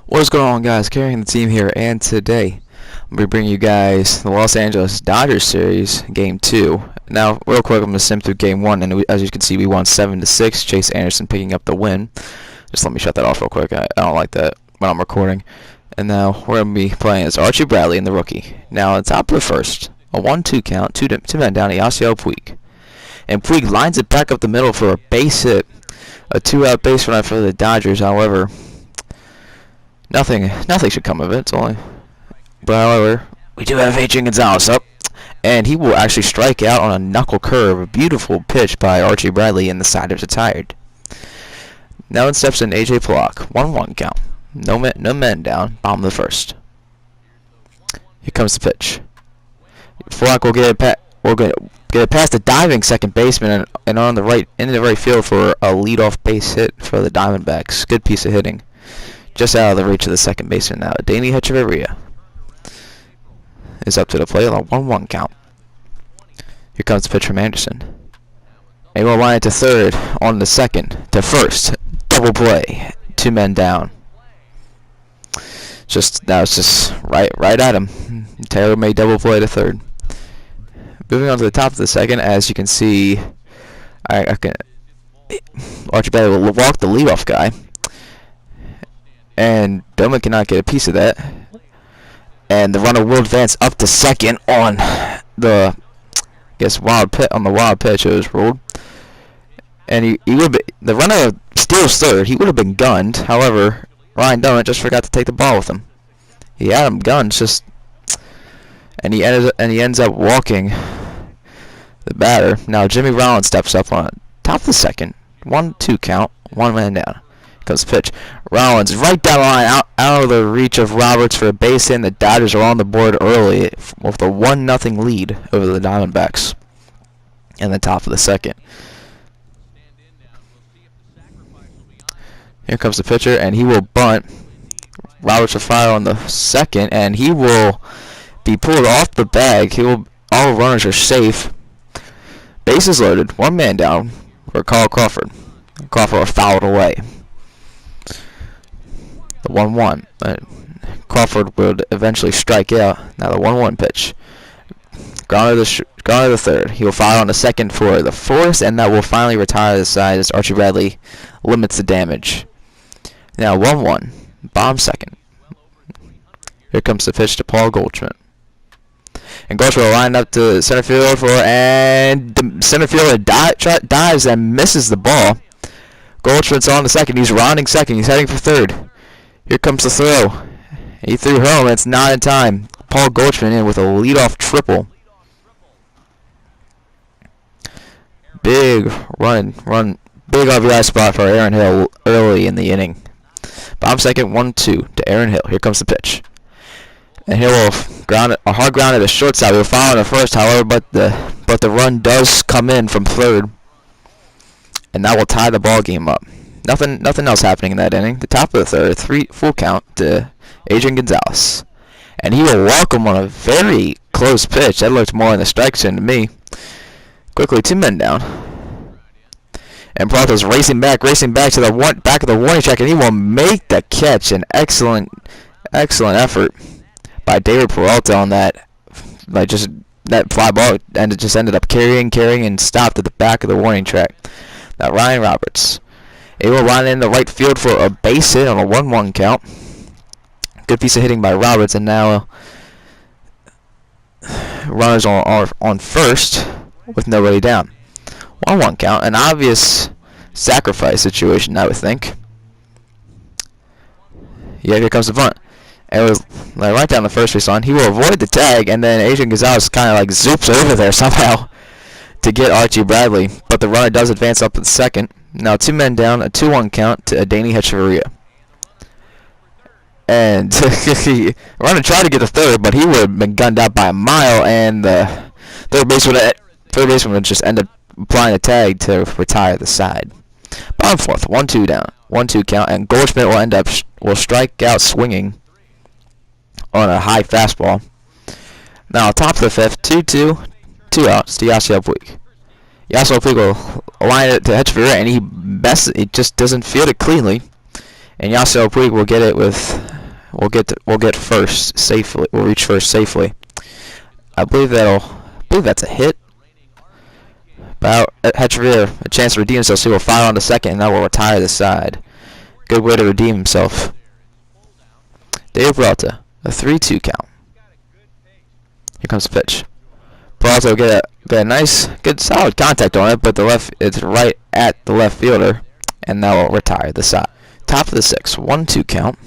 What is going on, guys? Carrying the team here, and today I'm going to bring you guys the Los Angeles Dodgers series, Game 2. Now, real quick, I'm going to sim through Game 1, and as you can see, we won 7-6. Chase Anderson picking up the win. Just let me shut that off real quick. I don't like that when I'm recording. And now we're going to be playing as Archie Bradley and the rookie. Now, on top of the first, a 1-2 count, two men down to Yasiel Puig. And Puig lines it back up the middle for a base hit. A two-out base run for the Dodgers, however. Nothing should come of it. It's only, but however, we do have Adrian Gonzalez up, and he will actually strike out on a knuckle curve. A beautiful pitch by Archie Bradley, and the side is retired. Now in steps in AJ Pollock. 1-1 count. No men down. Bottom of the first. Here comes the pitch. Pollock will get it past the diving second baseman and on the right into the right field for a leadoff base hit for the Diamondbacks. Good piece of hitting. Just out of the reach of the second baseman now. Danny Hechavarria is up to the plate on a 1-1 count. Here comes the pitch from Anderson. And he will line it to third on the second to first. Double play. Two men down. That was just right at him. Taylor made double play to third. Moving on to the top of the second, as you can see, Archie Bradley will walk the leadoff guy. And Bowman cannot get a piece of that. And the runner will advance up to second on the wild pitch. It was ruled. And the runner steals third. He would have been gunned. However, Ryan Dunn just forgot to take the ball with him. He had him gunned, and he ends up walking the batter. Now Jimmy Rollins steps up on top of the second. 1-2 count. One man down. Comes the pitch. Rollins right down the line, out of the reach of Roberts for a base hit. And the Dodgers are on the board early with a 1-0 lead over the Diamondbacks in the top of the second. Here comes the pitcher, and he will bunt. Roberts will fire on the second, and he will be pulled off the bag. All runners are safe. Bases loaded. One man down for Carl Crawford. Crawford will foul it away. The 1-1. Crawford would eventually strike out. Now the 1-1 pitch. Grounded to the third. He will fire on the second for the fourth, and that will finally retire the side as Archie Bradley limits the damage. Now 1-1. Bottom second. Here comes the pitch to Paul Goldschmidt. And Goldschmidt will line up to center field and the center fielder dives and misses the ball. Goldschmidt's on the second. He's rounding second. He's heading for third. Here comes the throw. He threw home. It's not in time. Paul Goldschmidt in with a leadoff triple. Big run, big RBI spot for Aaron Hill early in the inning. Bottom second, 1-2 to Aaron Hill. Here comes the pitch. And Hill will a hard ground at the short side. We'll foul in the first, however, but the run does come in from third, and that will tie the ball game up. Nothing else happening in that inning. The top of the third, full count to Adrian Gonzalez. And he will walk him on a very close pitch. That looked more in the strike zone to me. Quickly, two men down. And Peralta's racing back to the back of the warning track, and he will make the catch. An excellent effort by David Peralta on that. That fly ball, and it just ended up carrying, and stopped at the back of the warning track. Now Ryan Roberts. He will line in the right field for a base hit on a 1-1 count. Good piece of hitting by Roberts, and now runners on first with nobody down. 1-1 count, an obvious sacrifice situation, I would think. Yeah, here comes the bunt. And it was right down the first base line. He will avoid the tag, and then Adrian Gonzalez kind of zoops over there somehow to get Archie Bradley. But the runner does advance up to the second. Now two men down, a 2-1 count to Danny Hechavarria. And the runner tried to get the third, but he would have been gunned out by a mile, and the third baseman would just end up applying a tag to retire the side. Bottom fourth, 1-2 down, 1-2 count, and Goldschmidt will strike out swinging on a high fastball. Now top of the fifth, 2-2, 2 outs to Yasiel Puig. Yasiel Puig will line it to Hechavarria, and he just doesn't field it cleanly. And Yasiel Puig will get it with we'll get first safely. We'll reach first safely. I believe that's a hit. But Hatcher a chance to redeem himself, so he will fire on the second, and that will retire the side. Good way to redeem himself. Dave Peralta, a 3-2 count. Here comes the pitch. Peralta will get a nice, good, solid contact on it, but it's right at the left fielder, and that will retire the side. Top of the 6th, 1-2 count.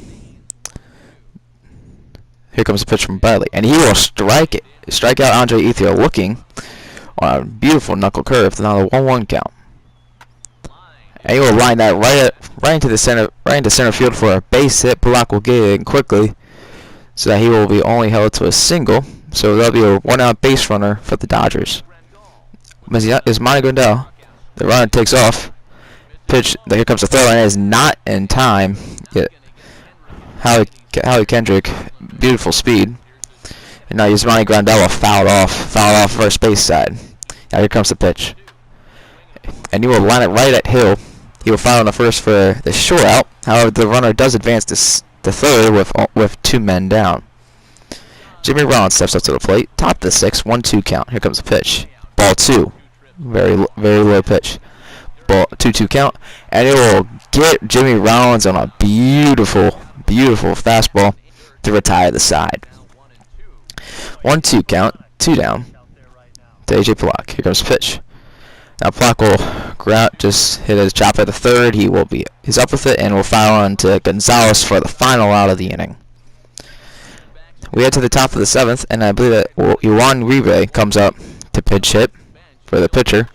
Here comes the pitch from Bradley, and he will strike out Andre Ethier, looking on a beautiful knuckle curve to now the 1-1 count. And he will line that right into center field for a base hit. Bullock will get it in quickly, so that he will be only held to a single. So there'll be a 1-out base runner for the Dodgers. Is Monty Grandal. The runner takes off. Pitch. Here comes the throw, and it is not in time. Yet Howie Kendrick, beautiful speed. And now Yasmani Grandal fouled off first base side. Now here comes the pitch. And he will line it right at Hill. He will fire on the first for the short out. However, the runner does advance to third with 2 men down. Jimmy Rollins steps up to the plate. Top of the 6th, 1-2 count. Here comes the pitch. Ball 2. Very low pitch. Ball 2-2 count. And it will get Jimmy Rollins on a beautiful fastball to retire the side. 1-2 count. 2 down. To AJ Pollock. Here comes the pitch. Now Pollock will just hit his chop at the third. He's up with it and will fire on to Gonzalez for the final out of the inning. We head to the top of the 7th, and I believe that Juan Uribe comes up to pitch hit for the pitcher.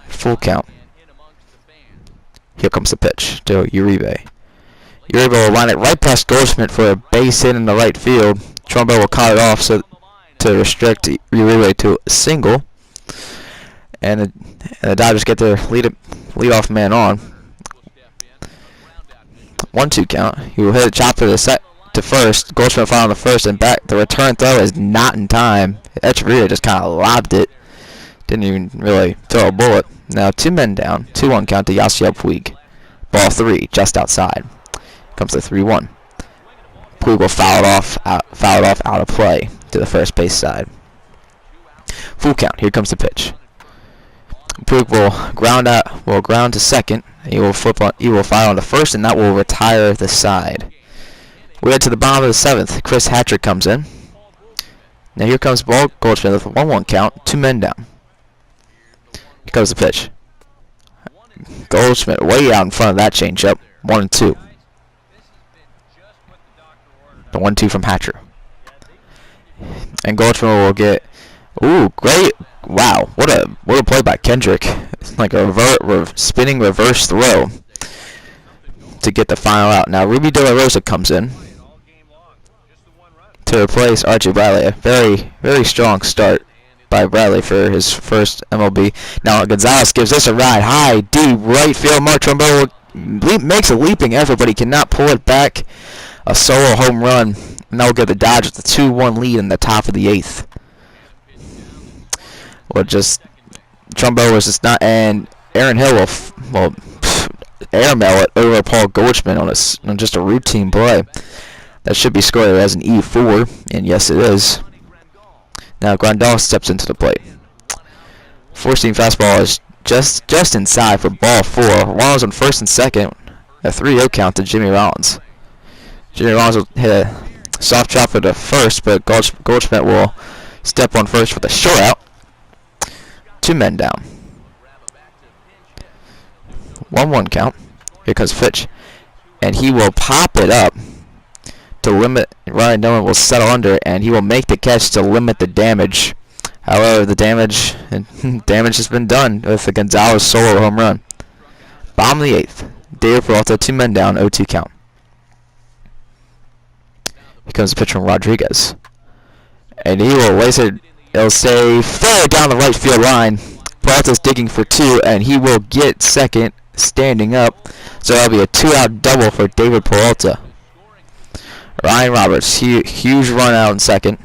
Full count. Here comes the pitch to Uribe. Uribe will line it right past Goldschmidt for a base hit in the right field. Trumbo will cut it off to restrict Uribe to a single, and the Dodgers get their leadoff man on. 1-2 count. He will hit a chopper to first. Goldschmidt fire on the first, and back. The return throw is not in time. Echeverria just kind of lobbed it. Didn't even really throw a bullet. Now 2 men down. 2-1 count to Yasiel Puig. Ball 3, just outside. Comes the 3-1. Puig will foul it off out of play to the first base side. Full count. Here comes the pitch. Puig will ground to second. He will fire on the first, and that will retire the side. We head to the bottom of the 7th. Chris Hatcher comes in. Now here comes Goldschmidt with a 1-1 count. 2 men down. Here comes the pitch. Goldschmidt way out in front of that changeup. 1-2. The 1-2 from Hatcher. And Goldschmidt will get. Ooh, great! Wow, what a play by Kendrick! It's like a spinning reverse throw to get the final out. Now Ruby De La Rosa comes in to replace Archie Bradley. A very strong start by Bradley for his first MLB. Now Gonzalez gives this a ride high, deep right field. Mark Trumbo makes a leaping effort, but he cannot pull it back. A solo home run, and that will give the Dodgers the 2-1 lead in the top of the 8th. Well, Trumbo was just not, and Aaron Hill will airmail it over Paul Goldschmidt on just a routine play. That should be scored as an E4, and yes, it is. Now Grandal steps into the plate. 4-seam fastball is just inside for ball 4. Rollins on first and second. A 3-0 count to Jimmy Rollins. Jimmy Rollins will hit a soft chopper to first, but Goldschmidt will step on first for the short out. 2 men down. 1-1 count. Here comes pitch, and he will pop it up to limit. Ryan Dillon will settle under, and he will make the catch to limit the damage. However, the damage has been done with the Gonzalez solo home run. Bottom of the 8th. Dave Peralta, 2 men down, 0-2 count. Here comes the pitch from Rodriguez, and he will lace it. It'll stay fair down the right field line. Peralta's digging for 2, and he will get second standing up. So that'll be a 2-out double for David Peralta. Ryan Roberts, huge run out in second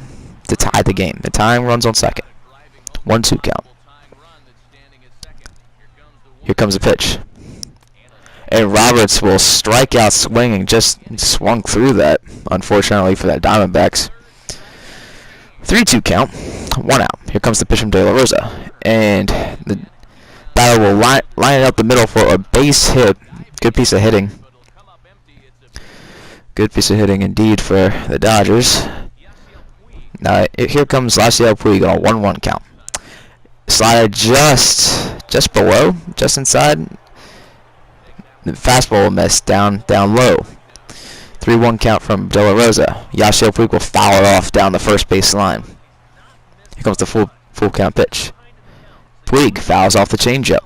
to tie the game. The tying runs on second. 1-2 count. Here comes the pitch. And Roberts will strike out swinging. Just swung through that, unfortunately, for that Diamondbacks. 3-2 count. 1 out. Here comes the pitch from De La Rosa. And the batter will line it up the middle for a base hit. Good piece of hitting. Good piece of hitting indeed for the Dodgers. Now here comes Yasiel Puig on a 1-1 count. Slider just below, just inside. The fastball will miss down low. 3-1 count from De La Rosa. Yasiel Puig will foul it off down the first base line. Here comes the full count pitch. Puig fouls off the changeup.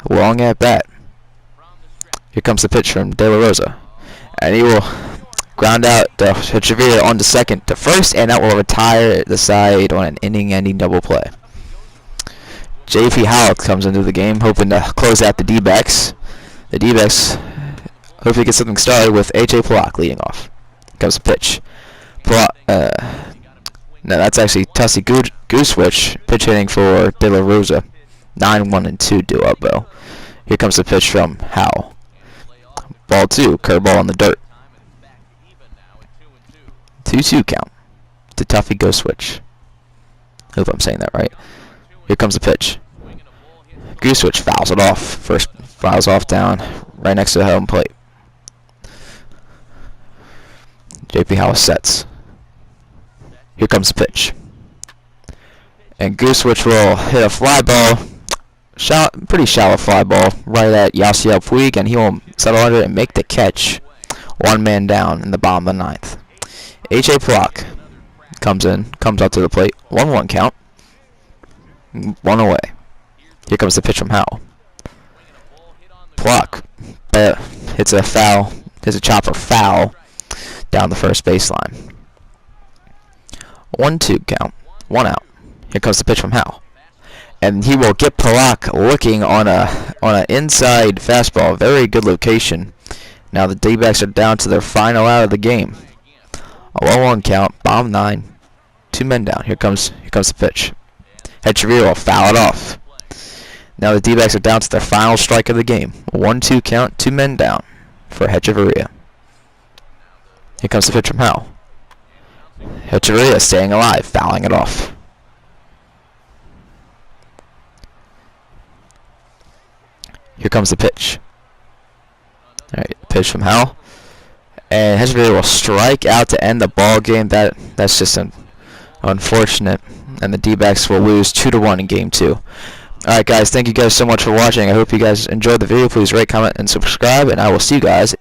Long at bat. Here comes the pitch from De La Rosa. And he will ground out Echeverria on to second to first, and that will retire the side on an inning-ending double play. J.P. Howell comes into the game, hoping to close out the D-backs. The D-backs hopefully get something started with A.J. Pollock leading off. Here comes the pitch. Pollock, no, that's actually Tussie Goosewitch pitch hitting for De La Rosa. 9-1-2 due up, though. Here comes the pitch from Howell. Ball 2, curveball on the dirt. 2-2 count to Tuffy Goosewitch. Hope I'm saying that right. Here comes the pitch. Goosewitch fouls it off. First fouls off down right next to the home plate. J.P. Howell sets. Here comes the pitch. And Goosewitch will hit a fly ball. Pretty shallow fly ball right at Yasiel Puig, and he will settle under it and make the catch. 1 man down in the bottom of the 9th. A.J. Pollock comes out to the plate. 1-1 count. 1 away. Here comes the pitch from Howell. Pollock hits a chopper foul down the first baseline. 1-2 count. 1 out. Here comes the pitch from Howell. And he will get Pollock looking on a inside fastball. Very good location. Now the D-backs are down to their final out of the game. A 1-1 count. Bottom 9. 2 men down. Here comes the pitch. Echeverria will foul it off. Now the D-backs are down to their final strike of the game. 1-2 count. 2 men down for Echeverria. Here comes the pitch from Howell. Echeverria staying alive, fouling it off. Here comes the pitch. Alright, pitch from Howell. And Echeverria will strike out to end the ball game. That's just unfortunate. And the D-backs will lose 2-1 in game 2. Alright guys, thank you guys so much for watching. I hope you guys enjoyed the video. Please rate, comment, and subscribe. And I will see you guys